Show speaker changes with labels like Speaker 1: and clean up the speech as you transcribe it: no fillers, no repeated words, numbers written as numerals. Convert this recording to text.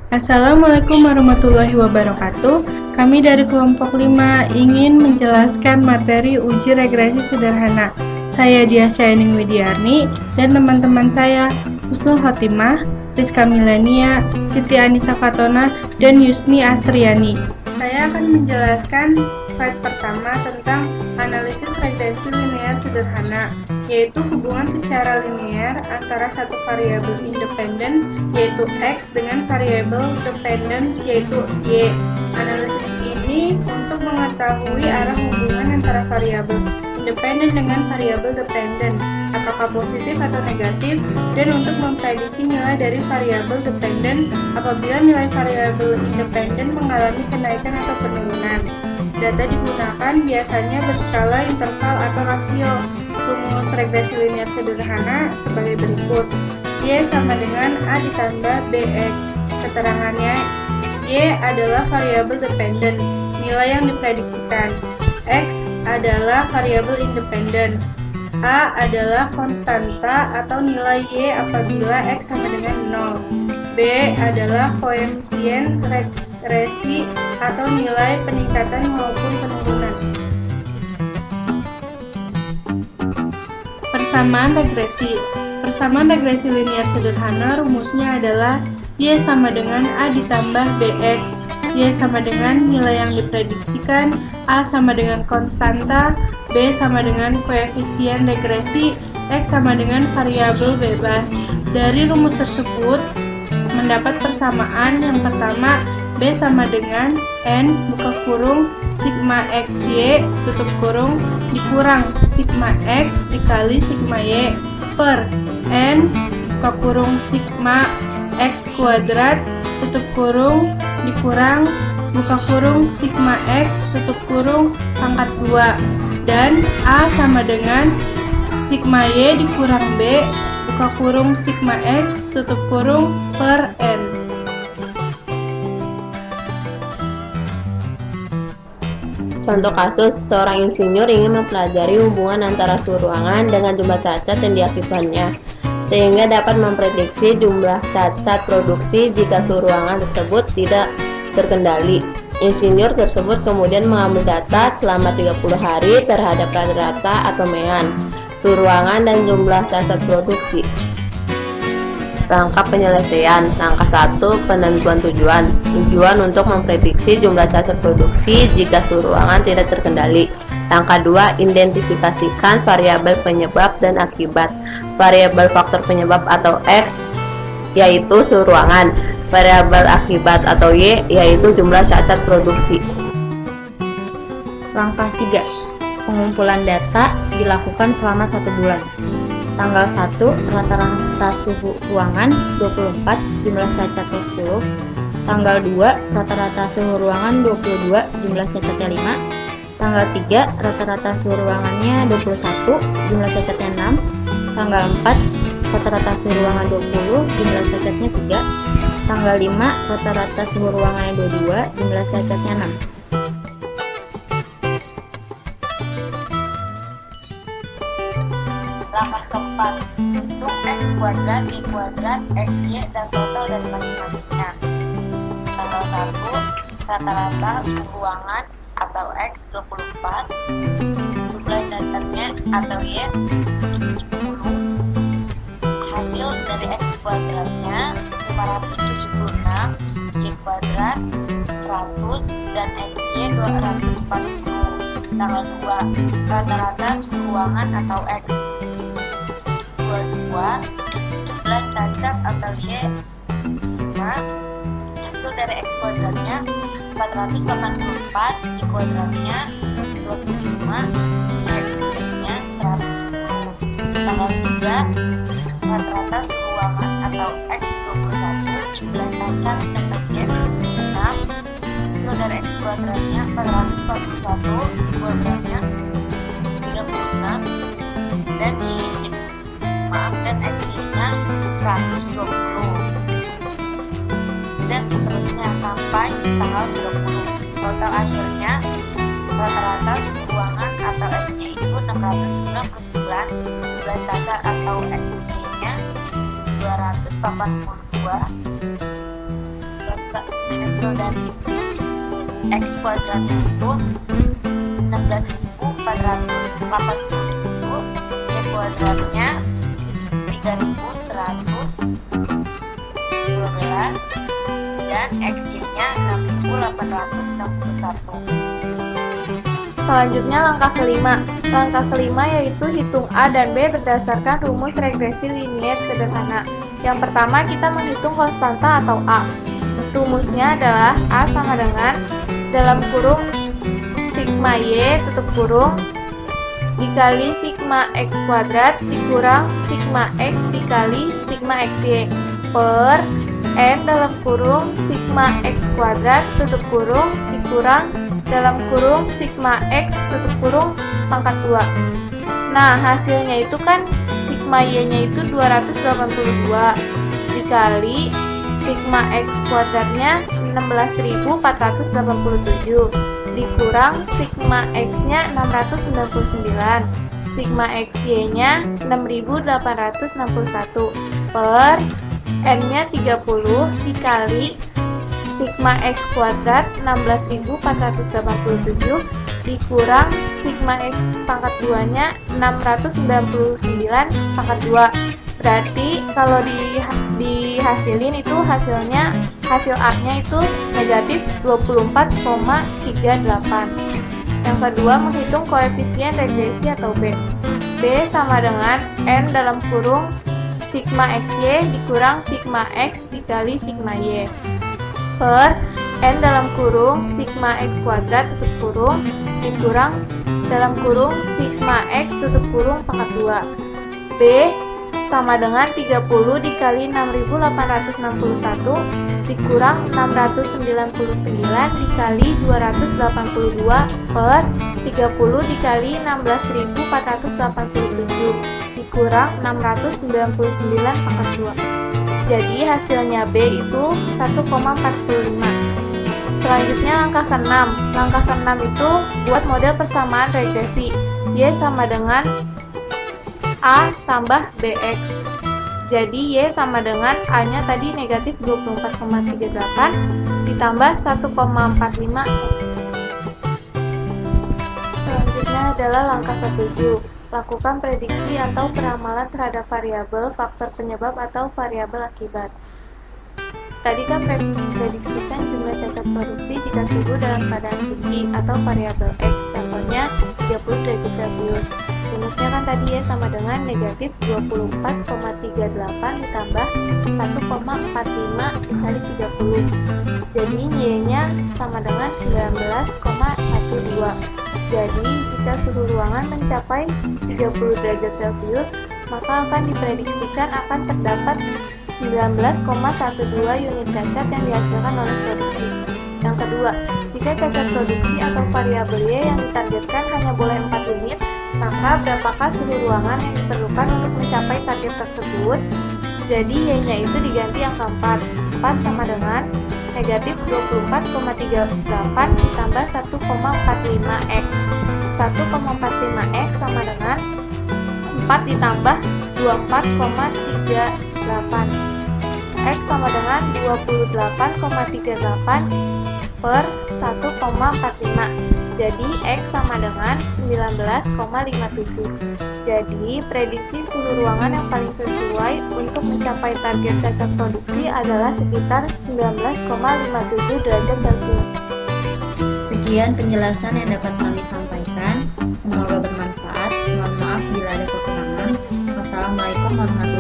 Speaker 1: Assalamualaikum warahmatullahi wabarakatuh. Kami dari kelompok 5 ingin menjelaskan materi uji regresi sederhana. Saya Dias Cayaning Widiarni dan teman-teman saya Husnul Khotimah, Rizka Milenia, Siti Anissa Fatona, dan Yusni Astriani. Saya akan menjelaskan slide pertama tentang analisis regresi linear sederhana, yaitu hubungan secara linear antara satu variabel independen yaitu X dengan variabel dependen yaitu Y. Analisis ini untuk mengetahui arah hubungan antara variabel independen dengan variabel dependen, apakah positif atau negatif, dan untuk memprediksi nilai dari variabel dependen apabila nilai variabel independen mengalami kenaikan atau penurunan. Data digunakan biasanya berskala interval atau rasio. Rumus regresi linear sederhana sebagai berikut. Y sama dengan A ditambah BX. Keterangannya, Y adalah variabel dependen, nilai yang diprediksikan. X adalah variabel independen. A adalah konstanta atau nilai Y apabila X sama dengan 0. B adalah koefisien regresi atau nilai peningkatan maupun penurunan. Persamaan regresi. Persamaan regresi linear sederhana rumusnya adalah Y sama dengan A ditambah BX. Y sama dengan nilai yang diprediksikan, A sama dengan konstanta, B sama dengan koefisien regresi, X sama dengan variabel bebas. Dari rumus tersebut mendapat persamaan yang pertama, B sama dengan N buka kurung sigma XY tutup kurung dikurang sigma X dikali sigma Y per N buka kurung sigma X kuadrat tutup kurung dikurang buka kurung sigma X tutup kurung pangkat 2 dan A sama dengan sigma Y dikurang B buka kurung sigma X tutup kurung per N.
Speaker 2: Contoh kasus, seorang insinyur ingin mempelajari hubungan antara suhu ruangan dengan jumlah cacat yang diakibatkannya, sehingga dapat memprediksi jumlah cacat produksi jika suhu ruangan tersebut tidak terkendali. Insinyur tersebut kemudian mengambil data selama 30 hari terhadap rata-rata atau mean, suhu ruangan dan jumlah cacat produksi. Rangkap penyelesaian. Langkah 1. Penentuan tujuan. Tujuan untuk memprediksi jumlah cacat produksi jika suhu ruangan tidak terkendali. Langkah 2. Identifikasikan variabel penyebab dan akibat. Variabel faktor penyebab atau X yaitu suhu ruangan. Variabel akibat atau Y yaitu jumlah cacat produksi.
Speaker 3: Langkah 3. Pengumpulan data dilakukan selama 1 bulan. Tanggal 1, rata-rata suhu ruangan 24, jumlah cacatnya 10. Tanggal 2, rata-rata suhu ruangan 22, jumlah cacatnya 5. Tanggal 3, rata-rata suhu ruangannya 21, jumlah cacatnya 6. Tanggal 4, rata-rata suhu ruangan 20, jumlah cacatnya 3. Tanggal 5, rata-rata suhu ruangannya 22, jumlah cacatnya 6.
Speaker 4: Langkah keempat, hitung X kuadrat, Y kuadrat, XY dan total dari masing-masingnya. Tanggal 1, rata-rata suhu ruangan atau X 24, jumlah cacatnya atau Y 10, hasil dari X kuadratnya 576, Y kuadrat 100 dan XY 240. Tanggal 2, rata-rata suhu ruangan atau X 22, jumlah cacat atau Y 5, hasil dari X kuadratnya 484, Y kuadratnya 25, X-nya 110. Tanggal 3, rata-rata suhu ruangan atau X 21, jumlah cacat atau Y 6, hasil dari X kuadratnya 441, Y kuadratnya 36, dan XY-nya 120 dan seterusnya sampai tanggal 20. Total akhirnya rata-rata suhu ruangan atau X-nya itu 699, jumlah cacat atau XY-nya 282, hasil dari X kuadratnya itu 16.480, Y kuadratnya 3.112, dan X-nya 6.861.
Speaker 1: Selanjutnya langkah kelima. Langkah kelima yaitu hitung A dan B berdasarkan rumus regresi linier sederhana. Yang pertama kita menghitung konstanta atau A. Rumusnya adalah A sama dengan dalam kurung sigma Y tutup kurung dikali sigma X kuadrat dikurang sigma X dikali sigma XY per N dalam kurung sigma X kuadrat tutup kurung dikurang dalam kurung sigma X tutup kurung pangkat 2. Nah, hasilnya itu kan sigma Y-nya itu 282 dikali sigma X kuadratnya 16.487 dikurang sigma X-nya 699, sigma XY-nya 6.861 per N-nya 30 dikali sigma X kuadrat 16.487 dikurang sigma X pangkat 2-nya 699 pangkat 2. Berarti kalau dihasilin itu hasil A-nya itu negatif 24,38. Yang kedua, menghitung koefisien regresi atau B. B sama dengan N dalam kurung sigma XY dikurang sigma X dikali sigma Y per N dalam kurung sigma X kuadrat tutup kurung dikurang dalam kurung sigma X tutup kurung pangkat 2. B sama dengan 30 dikali 6.861 dikurang 699 dikali 282 per 30 dikali 16.487 dikurang 699 pangkat 2. Jadi hasilnya B itu 1,45. Selanjutnya langkah ke-6. Langkah ke-6 itu buat model persamaan regresi. Y sama dengan A tambah BX. Jadi Y sama dengan A-nya tadi negatif 24,38 ditambah 1,45 X. Selanjutnya adalah langkah ke-7. Lakukan prediksi atau peramalan terhadap variabel, faktor penyebab atau variabel akibat. Tadi kan prediksikan jumlah cacat produksi jika suhu dalam keadaan tinggi atau variabel X, contohnya 30 derajat Celcius. Rumusnya kan tadi ya sama dengan negatif 24,38 ditambah 1,45 dikali 30. Jadi Y-nya sama dengan 19,12. Jadi jika suhu ruangan mencapai 30 derajat Celcius, maka akan diprediksikan akan terdapat 19,12 unit cacat yang dihasilkan oleh produksi. Yang kedua, jika cacat produksi atau variabel Y yang ditargetkan hanya boleh 4 unit, maka berapakah suhu ruangan yang diperlukan untuk mencapai target tersebut? Jadi Y-nya itu diganti angka 4. 4 sama dengan negatif 24,38 ditambah 1,45 X. 1,45 X sama dengan 4 ditambah 24,38. X sama dengan 28,38 per 1,45. Jadi X sama dengan 19,57. Jadi prediksi suhu ruangan yang paling sesuai untuk mencapai target cacat produksi adalah sekitar 19,57 derajat Celcius.
Speaker 3: Sekian penjelasan yang dapat kami sampaikan. Semoga bermanfaat. Mohon maaf bila ada kekurangan. Wassalamualaikum warahmatullahi wabarakatuh.